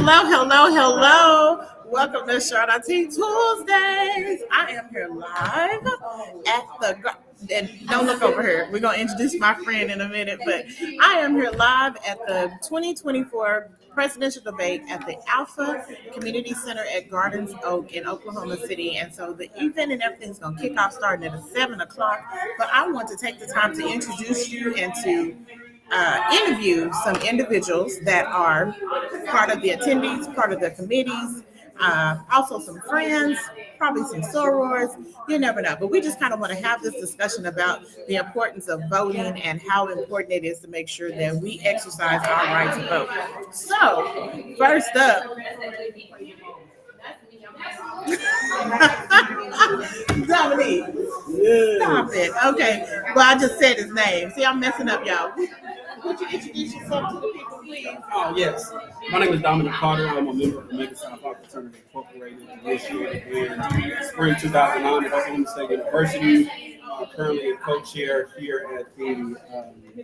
Hello. Welcome to Shout Out Tea Tuesdays. I am here live at and don't look over here. We're going to introduce my friend in a minute, but I am here live at the 2024 presidential debate at the Alpha Community Center at Gardens Oak in Oklahoma City. And so the event and everything's going to kick off starting at 7 o'clock. But I want to take the time to introduce you and to interview some individuals that are part of the attendees, part of the committees, also some friends, probably some sorors. You never know. But we just kind of want to have this discussion about the importance of voting and how important it is to make sure that we exercise our right to vote. So, first up, Dominique. Stop it. Okay. Well, I just said his name. See, I'm messing up, y'all. Would you introduce yourself to the people, please? Oh, yes. My name is Dominic Carter. I'm a member of the Mega South Park Fraternity Incorporated, initiated in spring 2009 at Oklahoma State University. Currently a co-chair here at the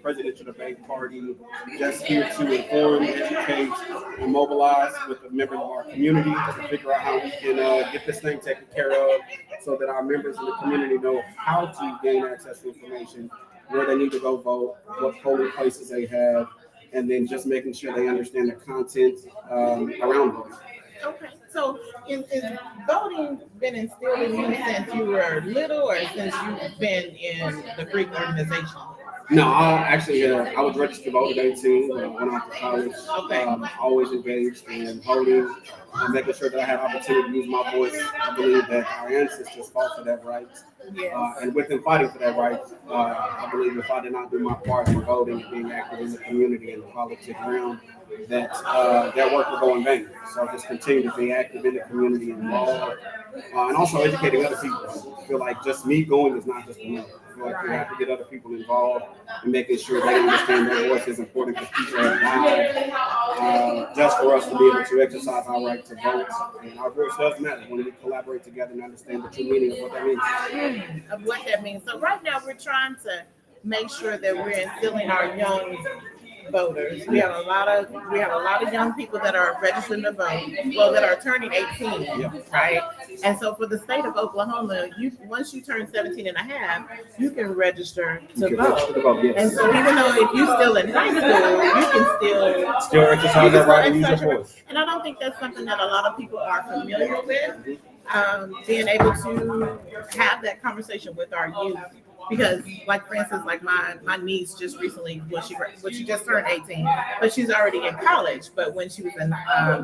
presidential debate party. Just here to inform, educate, and mobilize with the members of our community to figure out how we can get this thing taken care of so that our members in the community know how to gain access to information, where they need to go vote, what polling places they have, and then just making sure they understand the content around voting. Okay, so is voting been instilled in you since you were little or since you've been in the Greek organization? No, I was registered to vote at 18 when I went off to college. Okay. Always engaged in voting and making sure that I had opportunity to use my voice. I believe that our ancestors fought for that right. Yes. And with them fighting for that right, I believe if I did not do my part in voting and being active in the community and the politics realm, that work will go in vain. So just continue to be active in the community involved, and also educating other people. I feel like just me going is not just enough. I feel like we have to get other people involved and making sure they understand their voice is important because people have died just for us to be able to exercise our right to vote. And our voice does matter when we collaborate together and understand the true meaning of what that means. Of what that means. So right now we're trying to make sure that we're instilling our young voters. We have a lot of young people that are registered to vote, that are turning 18, right? And so for the state of Oklahoma, once you turn 17 and a half, you can register to vote. Yes. And so even though if you're still in high school, you can still exercise that right and use your voice. And I don't think that's something that a lot of people are familiar with, being able to have that conversation with our youth. Because, like for instance, like my niece just recently, she just turned 18, but she's already in college. But when she was in high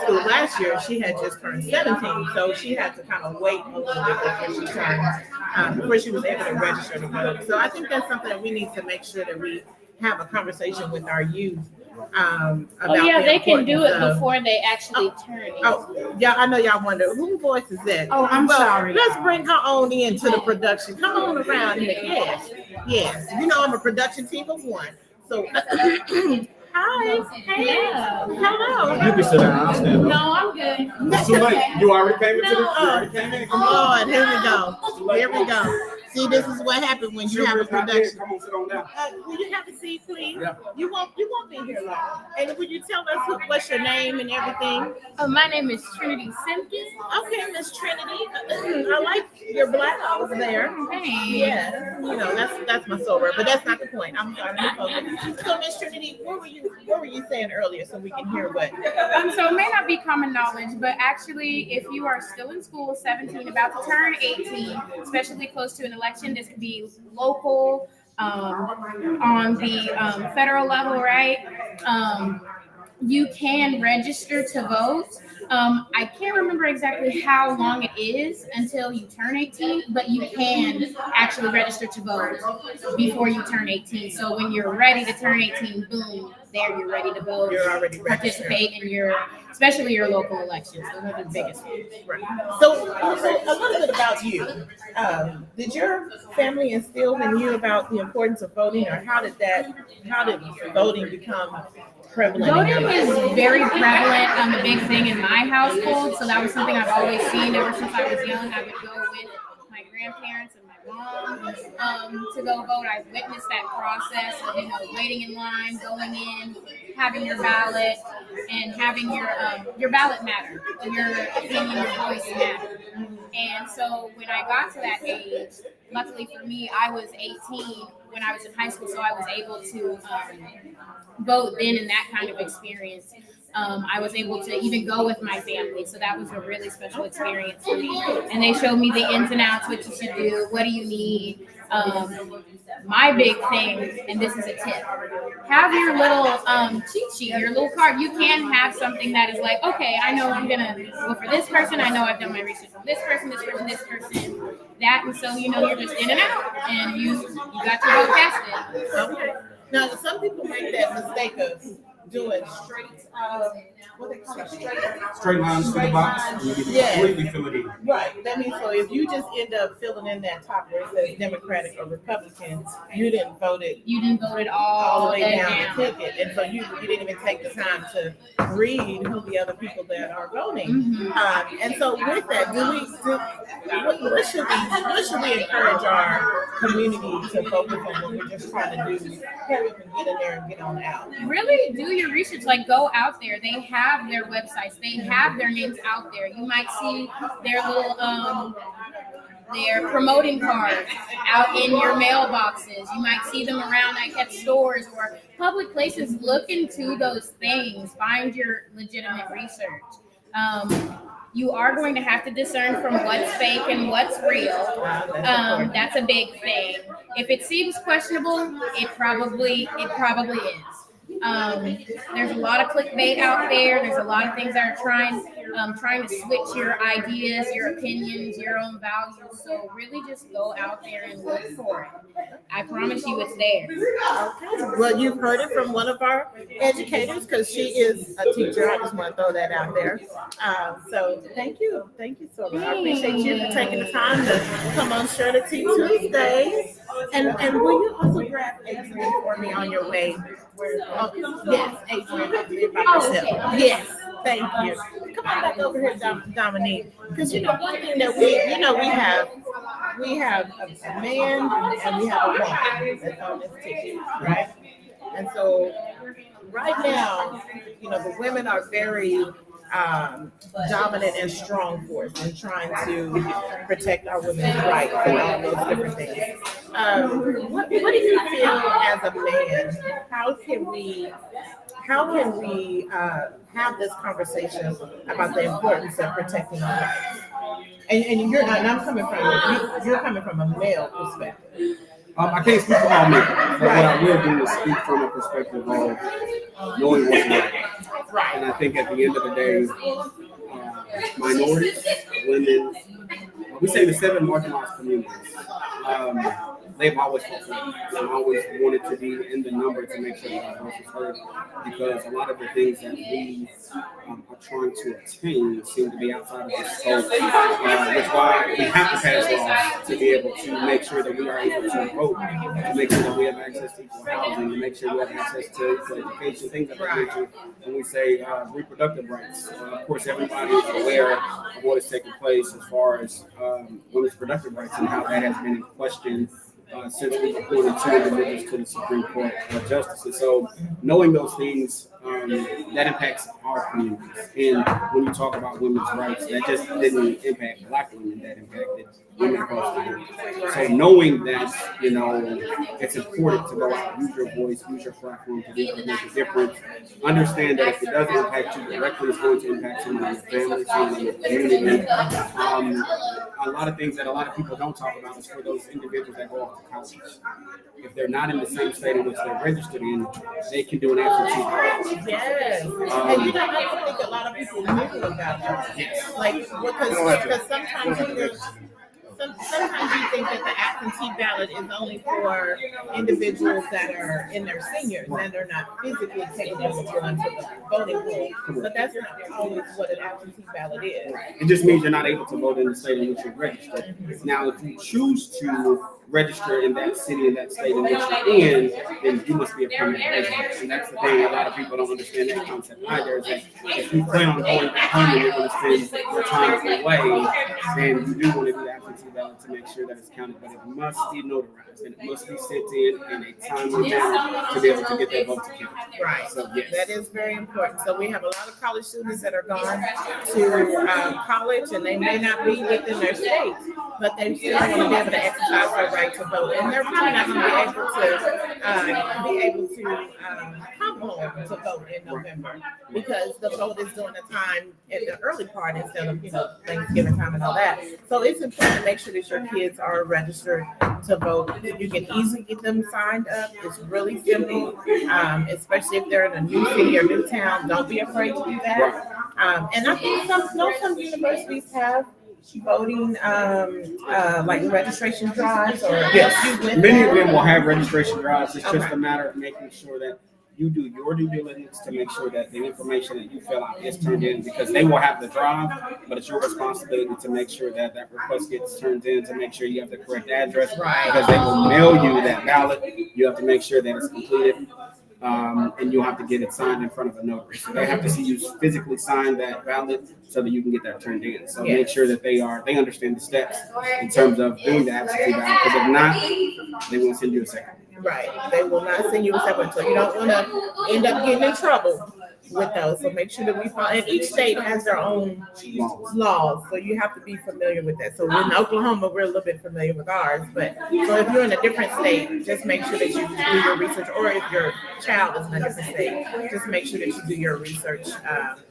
school last year, she had just turned 17, so she had to kind of wait a little bit before she was able to register to vote. So I think that's something that we need to make sure that we have a conversation with our youth. About they can do it before they actually turn it. Oh, yeah, I know y'all wonder whose voice is that. Oh, I'm sorry. Let's bring her on into the production. Come on around here. Yes. You know I'm a production team of one. So, hi. Hey. Yeah. Hello. You can sit down. I'll stand up. No, I'm good. It's too late. You already came into the. Come on. Here we go. See, this is what happens when you have a production. Come on, sit on down. Will you have a seat, please? Yeah. You won't be here long. And would you tell us what's your name and everything? My name is Trinity Simpkins. Okay, Miss Trinity. I like your blouse there. Hey. Yeah, that's my sober, but that's not the point. I'm sorry. So, Miss Trinity, what were you saying earlier, so we can hear what? So it may not be common knowledge, but actually, if you are still in school, 17, about to turn 18, especially close to an election, this could be local, on the federal level, right? You can register to vote. I can't remember exactly how long it is until you turn 18, but you can actually register to vote before you turn 18. So when you're ready to turn 18, boom, there you're ready to vote. You're already participate in especially your local elections. Those are the biggest ones. Right. So a little bit about you. Did your family instill in you about the importance of voting, or how did voting become prevalent? Voting is very prevalent, a big thing in my household. So that was something I've always seen ever since I was young. I would go with my grandparents and my my mom to go vote. I witnessed that process of, waiting in line, going in, having your ballot, and having your ballot matter, your opinion, your voice matter. And so when I got to that age, luckily for me, I was 18 when I was in high school, so I was able to vote then in that kind of experience. I was able to even go with my family, so that was a really special experience for me. And they showed me the ins and outs, what you should do, what do you need. My big thing, and this is a tip, have your little cheat sheet, your little card. You can have something that is like, okay, I know I'm gonna go for this person. I know I've done my research on this person, this person, this person, that, and so you're just in and out, and you got your vote casted. Okay. Now, some people make that mistake of doing straight, what they call it, Straight lines to the box, and you can completely fill it in. Right. That means so if you just end up filling in that top where it says Democratic or Republican, you didn't vote it. You didn't vote it all the way down the ticket, and so you didn't even take the time to read who the other people that are voting. Mm-hmm. And so with that, what should we encourage our community to focus on when we're just trying to do hurry up and get in there and get on out? Really do your research. Like, go out there. They have their websites. They have their names out there. You might see their little their promoting cards out in your mailboxes. You might see them around like at stores or public places. Look into those things. Find your legitimate research. You are going to have to discern from what's fake and what's real. That's a big thing. If it seems questionable, it probably is. There's a lot of clickbait out there. There's a lot of things that are trying to switch your ideas, your opinions, your own values. So really just go out there and look for it. I promise you it's there. Okay. Well, you've heard it from one of our educators because she is a teacher. I just want to throw that out there. So thank you. Thank you so much. I appreciate you for taking the time to come on Share the Tea Tuesdays. And will you also grab Adrian for me on your way? Yes, Adrian, Okay. Yes, thank you. Come on back over here, Dominique, because one thing that we have a man and we have a woman that's on this ticket, right? And so right now, the women are very dominant and strong force in trying to protect our women's rights and all those different things. What do you feel as a man? How can we have this conversation about the importance of protecting our rights? And I'm coming from a male perspective. I can't speak for all men, but what I will do is speak from a perspective of knowing what's right. And I think at the end of the day, minorities, women, we say the 7 marginalized communities, they've always fought for it. I've always wanted to be in the number to make sure that our voice is heard, because a lot of the things that we are trying to attain seem to be outside of this scope, which is why we have to pass laws to be able to make sure that we are able to vote, to make sure that we have access to equal housing, to make sure we have access to equal education, things of that nature. When we say reproductive rights, of course, everybody is aware of what is taking place as far as women's reproductive rights and how that has been in question since we appointed 2 individuals to the Supreme Court of Justices. So knowing those things, that impacts our communities. And when you talk about women's rights, that just didn't impact Black women, that impacted women across the board. So knowing that, it's important to go out, use your voice, use your platform to be able to make a difference. Understand that if it doesn't impact you directly, it's going to impact someone in your family, someone in your community. A lot of things that a lot of people don't talk about is for those individuals that go off to college. If they're not in the same state in which they're registered in, they can do an absentee ballot. Yes. And I don't think a lot of people knew about that. Yes. Because sometimes you think that the absentee ballot is only for individuals that are in their seniors and they're not physically capable of going to the voting poll. But that's not always what an absentee ballot is. It just means you're not able to vote in the state in which you're registered. Now, if you choose to register in that city, in that state in which you're in, then you must be a permanent resident. And that's the thing, a lot of people don't understand that concept either, is that if you plan on going back home and you're going to spend your time away, then you do want to do that absentee ballot to make sure that it's counted, but it must be notarized and it must be sent in a timely manner to be able to get that vote to count. Right. So yes. That is very important. So we have a lot of college students that are gone to college, and they may not be within their state, but they still want to be able to exercise their right to vote, and they're probably not going to be able to come home to vote in November because the vote is during the time at the early part instead of Thanksgiving time and all that. So it's important to make sure that your kids are registered to vote. You can easily get them signed up. It's really simple, especially if they're in a new city or new town. Don't be afraid to do that. And I think some universities have voting like registration drives or yes. Many of them will have registration drives. It's just a matter of making sure that you do your due diligence to make sure that the information that you fill out is turned in, because they will have the drive, but it's your responsibility to make sure that that request gets turned in, to make sure you have the correct address, because they will mail you that ballot. You have to make sure that it's completed, and you'll have to get it signed in front of a notary. So they have to see you physically sign that ballot so that you can get that turned in. So make sure that they understand the steps in terms of doing the absentee ballot, because if not, they won't send you a second. Right. They will not send you a separate. So you don't want to end up getting in trouble with those. So make sure that we follow. And each state has their own laws. So you have to be familiar with that. So in Oklahoma, we're a little bit familiar with ours. But so if you're in a different state, just make sure that you do your research. Or if your child is in a different state, just make sure that you do your research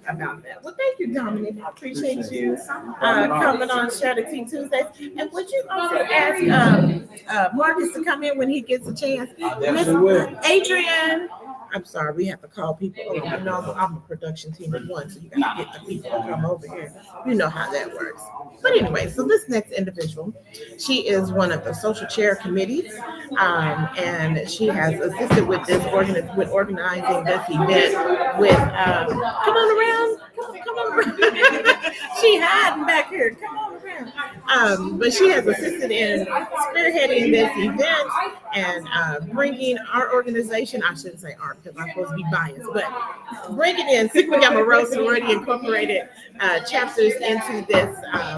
about that. Well, thank you, Dominic. I appreciate you coming on Charity Tuesdays. And would you also ask Marcus to come in when he gets a chance? Miss Adrian, I'm sorry, we have to call people. I know I'm a production team of one, so you got to get the people to come over here. You know how that works. But anyway, so this next individual, she is one of the social chair committees, and she has assisted with this with organizing this event. With come on around. She hiding back here. Come on around. But she has assisted in spearheading this event and bringing our organization. I shouldn't say our because I'm supposed to be biased, but bringing in Sigma Gamma Rho Sorority Incorporated chapters into this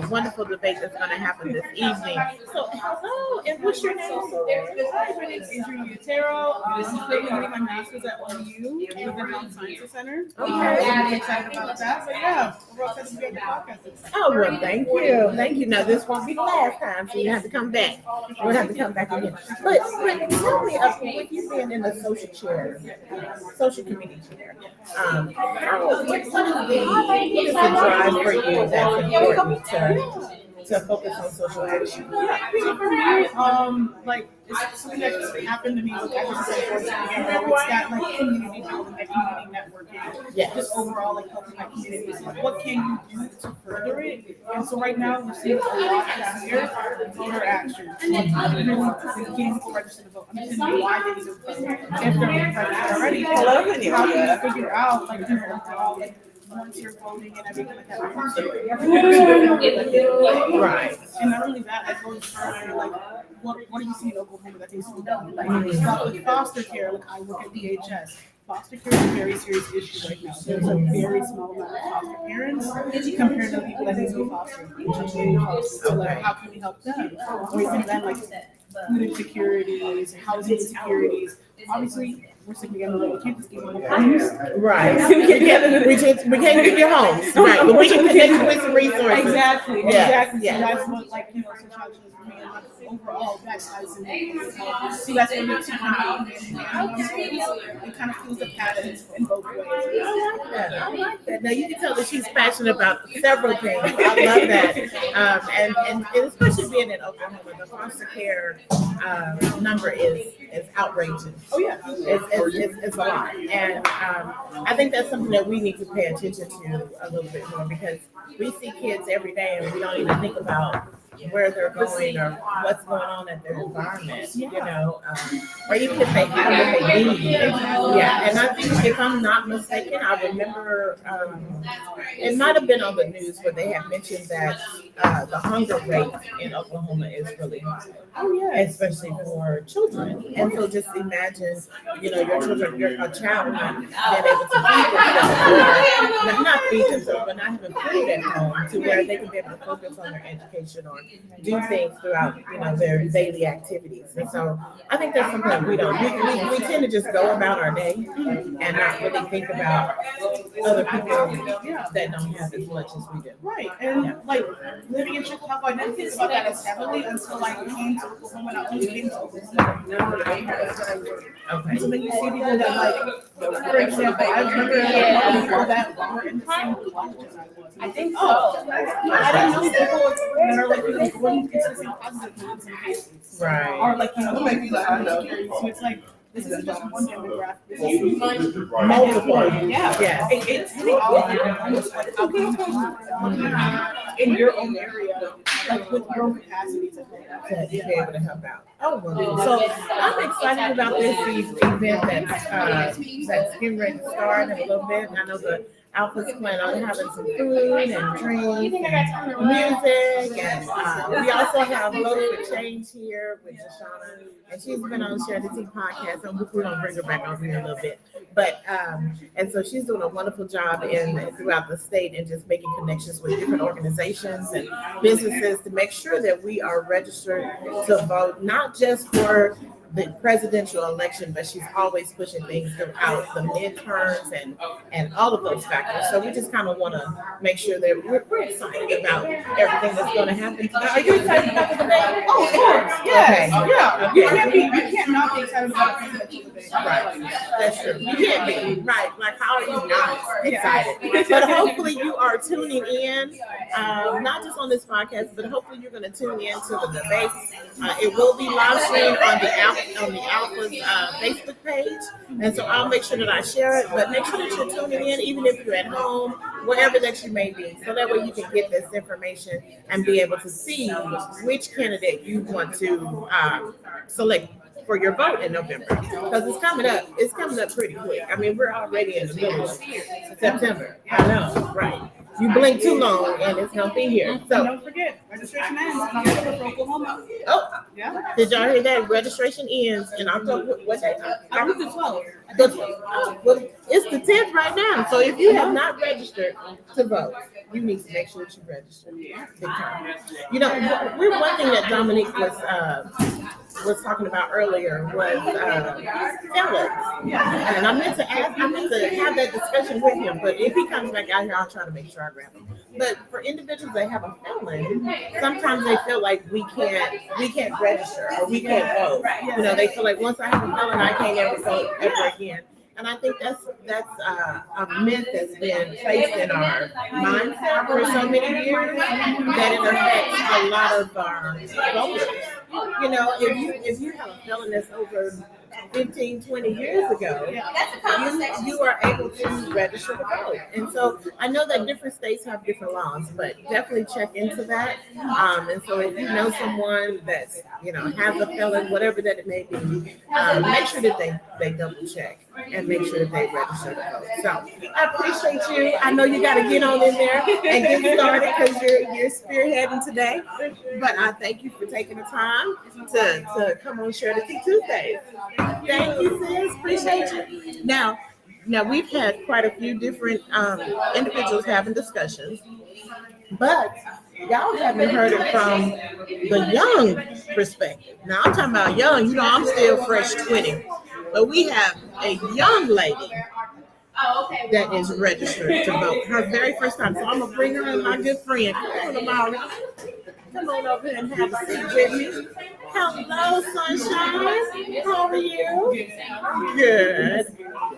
wonderful debate that's going to happen this evening. So, hello, and what's your name? Hi, my name is Adrian Utero. This is currently getting my master's at OU with the Health Sciences Center. Okay. I'm really excited about that. So, yeah, we're all excited to be on the podcast. Oh, well, thank you. Thank you. Now, this won't be the last time, so you have to come back. We'll have to come back again. But tell me, with you being in the social committee chair, what is the drive for you that's important to focus on social action? So for me, like it's something that just happened to me. Like I just said, it's that like community building, that community networking, just overall like helping my community. So, like, what can you do to further it? And so right now we're seeing a lot this year voter action. Getting people registered to vote. Understanding why they need to vote. If they're registered already, how can you figure out like like once you're voting and everything like that. Right. And not only that, like going further, like what do you see in Oklahoma that needs to be done? Like stuff with foster care, like I work at DHS. Foster care is a very serious issue right now. There's a very small amount of foster parents compared to people that need to be fostered. So like how can we help them? Or even then like food insecurities, housing insecurities. Obviously we're saying we can't just give them homes. Right. we can't give you homes. Right. But we can connect you with some resources. Exactly. Yeah. Exactly. Yeah. So that's what social action is for me. And like, overall, that ties in. So that's what makes you kind of it kind of feels the patterns in both ways. I like that. Now you can tell that she's passionate about several things. I love that. And especially being in Oklahoma, the foster care number is outrageous. Oh yeah. It's a lot. And I think that's something that we need to pay attention to a little bit more, because we see kids every day and we don't even think about where they're going or what's going on in their environment, or even if they have what they need. Yeah, and I think if I'm not mistaken, I remember it might have been on the news where they have mentioned that the hunger rate in Oklahoma is really high. Oh yeah. Especially for children. And so just imagine, your child not being able to feed themselves, or not feed themselves, but not having food at home to where they can be able to focus on their education or do things throughout, their daily activities. And so I think that's something that we don't. We tend to just go about our day and not really think about other people that don't have as much as we do. Right. And like living in Chicago, I didn't think about that as heavily until I came to Oklahoma and I only came to Oklahoma. Okay. So then you see people that like, for example, I remember people that were in the same class as I was. I think so. I didn't know people that are like going to some positive communications. Right. Or like, maybe so it's like, this isn't just one demographic. This is Multiple. Yeah. It's hitting all of them. Almost like how can you in your own area, like with your capacity to be able to help out. Oh, wonderful. So I'm excited about this event that's getting ready to start in a little bit. I know the Alpha's plan on having some food and drinks and music, and we also have Vote for Change here with Shoshana, and she's been on Share the Tea podcast, and we're going to bring her back on here in a little bit. But and so she's doing a wonderful job throughout the state and just making connections with different organizations and businesses to make sure that we are registered to vote, not just for the presidential election, but she's always pushing things throughout the midterms and all of those factors. So we just kind of want to make sure that we're excited about everything that's going to happen. Are you excited about the debate? Oh, of course. Yes. Okay. Yeah. Okay. You can't not be excited about the presidential debate. Right. That's true. You can't be. Right. Like, how are you not excited? But hopefully you are tuning in, not just on this podcast, but hopefully you're going to tune in to the debate. It will be live streamed on the Alpha's Facebook page, and so I'll make sure that I share it. But make sure that you're tuning in, even if you're at home, wherever that you may be, so that way you can get this information and be able to see which candidate you want to select for your vote in November, because it's coming up. It's coming up pretty quick. I mean, we're already in the middle of September. I know, right? You blink too long, and it's gonna be here. So don't forget, registration ends in October for Oklahoma. Oh, yeah. Did y'all hear that? Registration ends in October. What day? October the 12th. Well, it's the 10th right now. So if you have not registered to vote, you need to make sure that you register. Big time. One thing that Dominique was talking about earlier was felons. Yeah. And I meant to have that discussion with him, but if he comes back out here, I'll try to make sure I grab him. But for individuals that have a felon, sometimes they feel like we can't register or we can't vote. They feel like once I have a felon, I can't ever vote ever again. And I think that's a myth that's been placed in our mindset for so many years that it affects a lot of our voters. If you have a felon that's over 15, 20 years ago, you are able to register to vote. And so I know that different states have different laws, but definitely check into that. And so if you know someone that's, has a felon, whatever that it may be, make sure that they double check and make sure that they register to vote. So I appreciate you. I know you got to get on in there and get started because you're spearheading today. But I thank you for taking the time to come on Share the Tea Tuesdays. Thank you, sis. Appreciate you. Now we've had quite a few different individuals having discussions, but y'all haven't heard it from the young perspective. Now I'm talking about young. I'm still fresh 20, but we have a young lady that is registered to vote. Her very first time. So I'm gonna bring her in, my good friend. Come on over and have a seat with me. Hello, sunshine. How are you? Good.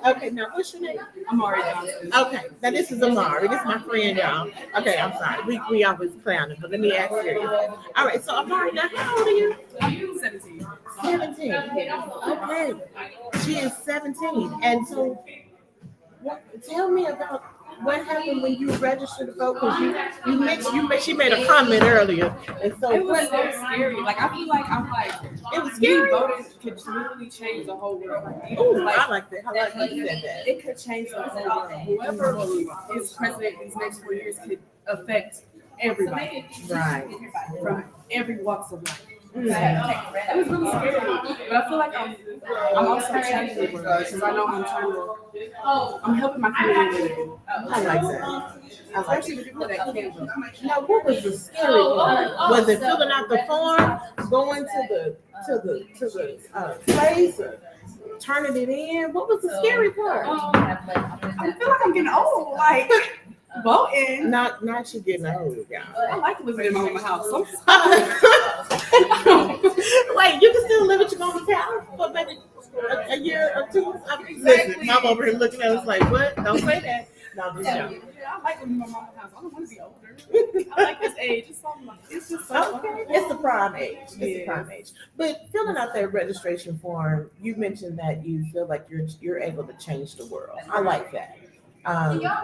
Okay, now what's your name? Amari. Okay, now this is Amari. This is my friend, y'all. Okay, I'm sorry. We always play on it, but let me ask you. All right, so Amari, now how old are you? I'm 17. 17. Okay. She is 17. And so tell me about what happened when you registered to vote? Because she made a comment earlier, and so it was so scary. Like I feel like it was scary. Voting could literally change the whole world. Oh, I like that. I like how you said that. It could change the whole world. Whoever is president these next 4 years could affect everybody. Right. From every walks of life. It was really scary, but I feel like I'm also changing the world because I know I'm helping my community. I like that. Especially the people that can't vote. Now, what was the scary part? Was it filling out the form, going to the place, or turning it in? What was the scary part? I feel like I'm getting old, like voting. Not you getting old, y'all. I like living in my mama's house. Wait, you can still live at your mama's house for maybe a year or two? Listen, mom over here looking at us like, what? Don't say that. No, I'm just joking. I like living in my mama's house. I don't want to be older. I like this age. It's just so Okay. It's the prime age. It's the prime age. But filling out that registration form, you mentioned that you feel like you're able to change the world. I like that.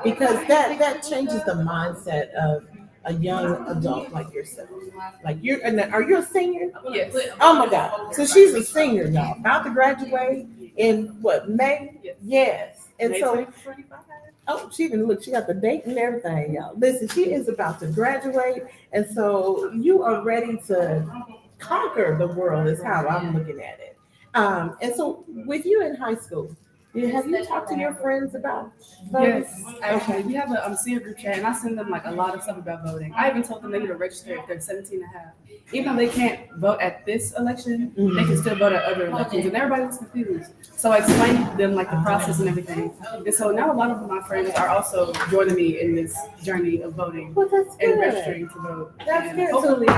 Because that changes the mindset of a young adult like yourself. Like are you a senior? Yes. Oh my God. So she's a senior, y'all. About to graduate in what, May? Yes. And so she even look, she got the date and everything, y'all. Listen, she is about to graduate, and so you are ready to conquer the world, is how I'm looking at it. And so with you in high school, have you talked to your friends about voting? Yes, actually, we have a senior group chat, and I send them like a lot of stuff about voting. I even told them they need to register if they're 17 and a half. Even though they can't vote at this election, they can still vote at other elections, and everybody was confused. So I explained to them like the process and everything. And so now a lot of my friends are also joining me in this journey of voting and registering to vote. That's and good. hopefully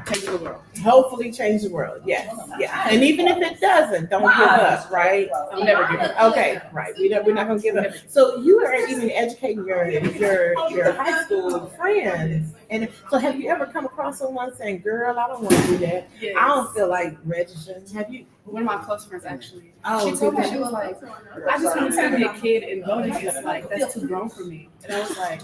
change the world. Hopefully change the world. Yes. Yeah. And even if it doesn't, don't give up, right? I'll never give up. Okay, right. We're not gonna give up. So you are even educating your high school friends. And so have you ever come across someone saying, girl, I don't want to do that. Yes. I don't feel like registering. Have you? One of my close friends actually. Oh, She told me, she was like, I just want to be a kid and voting is like, that's too grown for me. And I was like,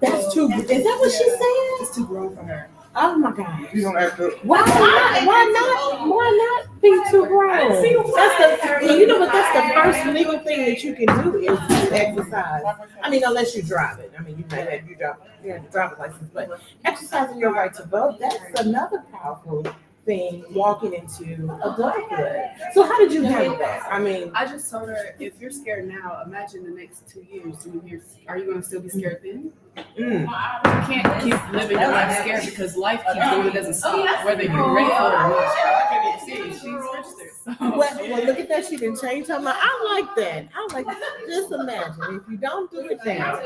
That's too. Is that what she said? it's too grown for her. Oh my God. You don't have to. Why not? Why not be too grown? You know what? That's the first legal thing that you can do is exercise. I mean, unless you drive it. I mean, you might have your driver's license, but exercising your right to vote, that's another powerful thing walking into adulthood. So how did you handle that? I mean, I just told her, if you're scared now, imagine the next 2 years. Are you going to still be scared then? You can't keep living your life scared because life keeps going. It doesn't stop, whether you're ready for it or not. She's registered. well, look at that. She didn't change her mind. I like that. Just imagine if you don't do it now,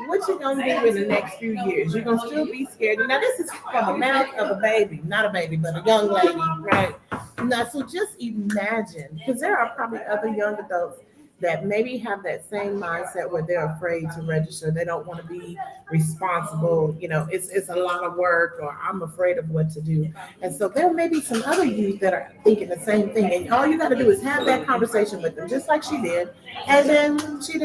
what you gonna do in the next few years? You're gonna still be scared. Now this is from the mouth of a baby, not a baby, but a young lady, right? Now, so just imagine, because there are probably other young adults that maybe have that same mindset where they're afraid to register. They don't want to be responsible. You know, it's a lot of work, or I'm afraid of what to do. And so there may be some other youth that are thinking the same thing. And all you got to do is have that conversation with them, just like she did. And then she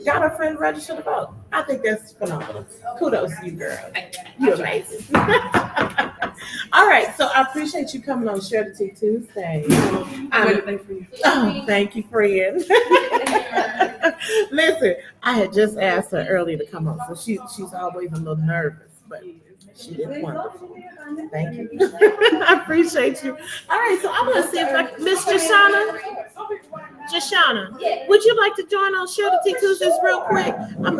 got her friend register to vote. I think that's phenomenal. Kudos to you, girl. You're amazing. All right, so I appreciate you coming on Share the Tea Tuesday. Thank you, friend. Listen, I had just asked her earlier to come on, so she's always a little nervous, but she did wonderful. Thank you. I appreciate you. All right, so I'm gonna see if Miss Jashana, would you like to join on Share the Tea Tuesdays real quick? I'm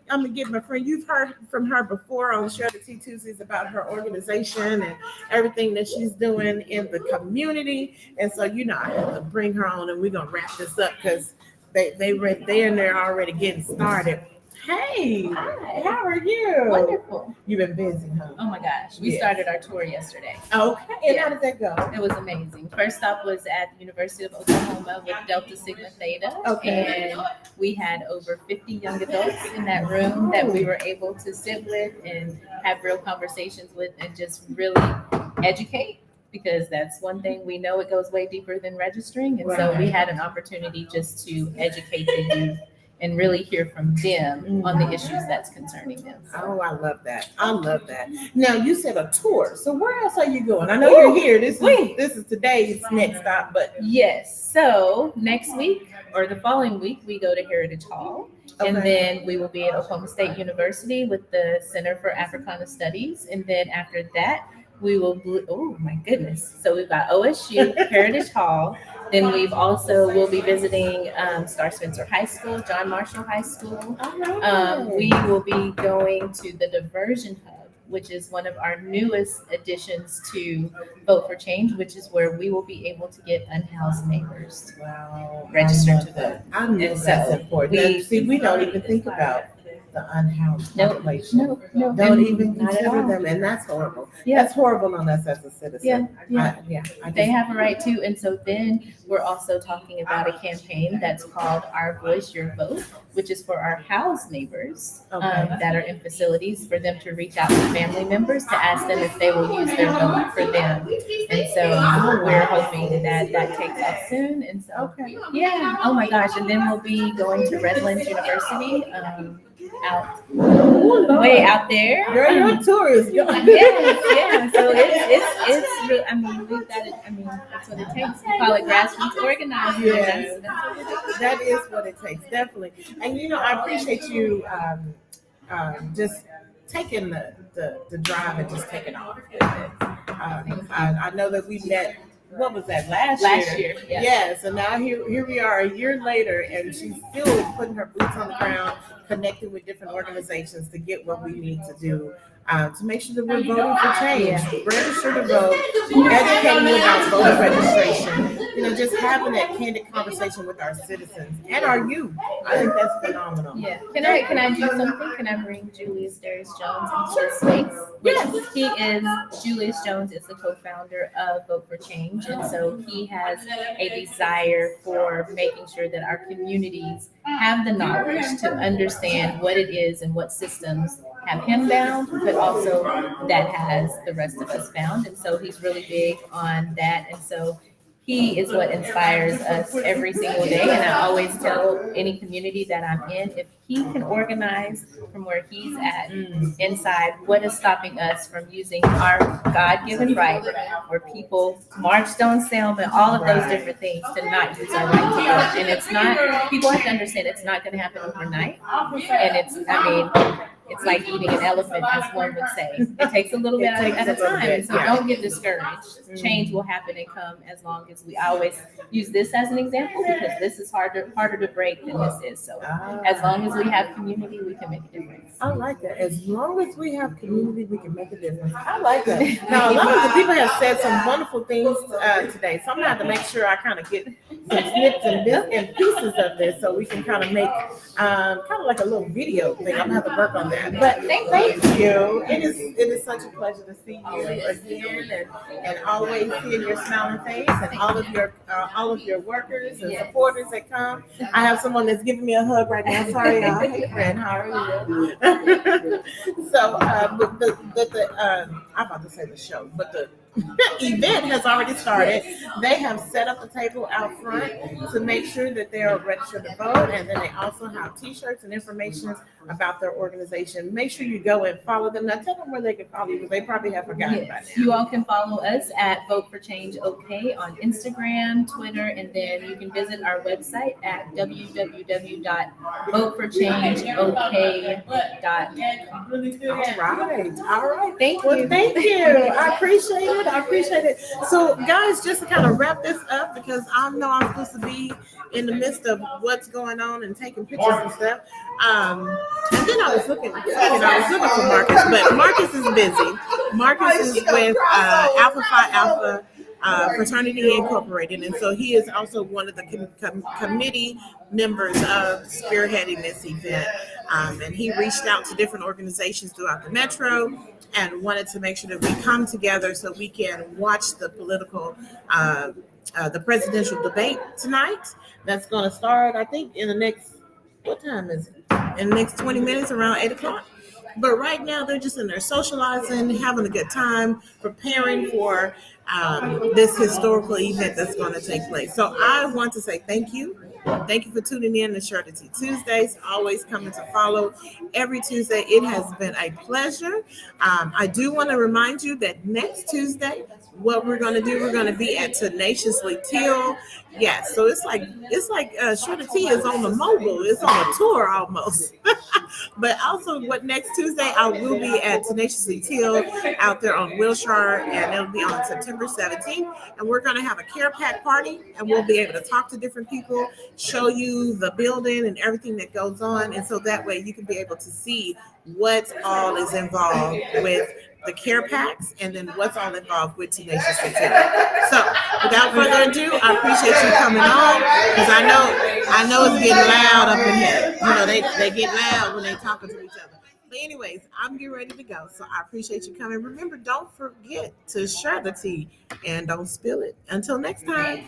gonna get my friend. You've heard from her before on Share the Tea Tuesdays about her organization and everything that she's doing in the community. And so, I have to bring her on, and we're gonna wrap this up because they're in there already getting started. Hey, Hi. How are you? Wonderful. You've been busy, huh? Oh my gosh. We Yeah. started our tour yesterday. Okay. And how did that go? It was amazing. First stop was at the University of Oklahoma with Delta Sigma Theta. Okay. And we had over 50 young adults in that room that we were able to sit with and have real conversations with and just really educate. Because that's one thing we know, it goes way deeper than registering. And so we had an opportunity just to educate the youth and really hear from them on the issues that's concerning them. Oh, I love that. Now you said a tour. So where else are you going? I know you're here. This is today's next stop, but Yes. So next week or the following week, we go to Heritage Hall. And then we will be at Oklahoma State University with the Center for Africana Studies. And then after that, we will, oh my goodness. So we've got OSU, Heritage Hall. Then we'll be visiting Star Spencer High School, John Marshall High School. We will be going to the Diversion Hub, which is one of our newest additions to Vote for Change, which is where we will be able to get unhoused neighbors registered to vote. I know And that's so important. We don't even think about the unhoused No, population. no, Don't even not at consider all. them, and that's horrible. Yeah. That's horrible on us as a citizen. I They have a right to. And so then we're also talking about a campaign that's called Our Voice, Your Vote, which is for our housed neighbors that are in facilities, for them to reach out to family members to ask them if they will use their vote for them. And so we're hoping that takes off soon. And so, yeah, oh my gosh. And then we'll be going to Redlands University. Way out there. Girl, your tour is going. Yeah. So it's real. I mean, we've got it. I mean, that's what it takes. We call it grassroots organizing. Yes. That's what it is. That is what it takes, definitely. And I appreciate you just taking the drive and just taking off. I know that we met. What was that last year? Yeah. Yes, and now here we are a year later, and she's still putting her boots on the ground, connecting with different organizations to get what we need to do to make sure that we're voting for change. Register to vote, educating about voter registration. Just having that candid conversation with our citizens and our youth. I think that's phenomenal. Yeah. Can I do something? Can I bring Julius Darius Jones into this space? Yes. Julius Jones is the co-founder of Vote for Change. And so he has a desire for making sure that our communities have the knowledge to understand what it is and what systems have him bound, but also that has the rest of us bound. And so he's really big on that. And so he is what inspires us every single day. And I always tell any community that I'm in, if he can organize from where he's at inside, what is stopping us from using our God-given right, where people marched on Selma, all of those different things, to not use our right to vote. And it's not, people have to understand it's not going to happen overnight. And it's like eating an elephant, as one would say. It takes a little bit at a time. And so don't get discouraged. Change will happen and come as long as I always use this as an example, because this is harder to break than this is. So as long as we have community, we can make a difference. I like that. As long as we have community, we can make a difference. I like that. Now, a lot of the people have said some wonderful things today, so I'm gonna have to make sure I kind of get some snips and pieces of this, so we can kind of make kind of like a little video thing. I'm gonna have to work on that. But thank you. It is such a pleasure to see you again, and always seeing your smiling face, and all of your workers and supporters that come. I have someone that's giving me a hug right now. Sorry, y'all. Hey, friend, how are you? So, I'm about to say the show, but the event has already started. They have set up a table out front to make sure that they are registered to vote, and then they also have T-shirts and information about their organization. Make sure you go and follow them. Now, tell them where they can follow you, because they probably have forgotten by now. You all can follow us at Vote for Change OK on Instagram, Twitter, and then you can visit our website at www.voteforchangeok.com. All right. Thank Well, you. thank you. I appreciate it. So, guys, just to kind of wrap this up, because I know I'm supposed to be in the midst of what's going on and taking pictures and stuff. And then I was looking for Marcus, but Marcus is busy. Marcus is with Alpha Phi Alpha Fraternity Incorporated, and so he is also one of the committee members of spearheading this event. And he reached out to different organizations throughout the metro and wanted to make sure that we come together so we can watch the the presidential debate tonight. That's going to start, I think, in the next, what time is it? In the next 20 minutes, around 8 o'clock. But right now, they're just in there socializing, having a good time, preparing for this historical event that's going to take place. So I want to say thank you Thank you for tuning in to Shirty Tuesdays. Always coming to follow every Tuesday. It has been a pleasure. I do want to remind you that next Tuesday, what we're going to do, we're going to be at Tenaciously Teal. Yes, so it's like Shirty T is on the mobile. It's on a tour almost. But also, what next Tuesday I will be at Tenaciously Teal out there on Wilshire, and it'll be on September 17th. And we're going to have a care pack party, and we'll be able to talk to different people, show you the building and everything that goes on, and so that way you can be able to see what all is involved with the care packs, and then what's all involved with Tenaciously Teal. So, without further ado, I appreciate you coming on, because I know it's getting loud up in here. You know, they get loud when they talking to each other. But anyways, I'm getting ready to go. So I appreciate you coming. Remember, don't forget to share the tea and don't spill it. Until next time.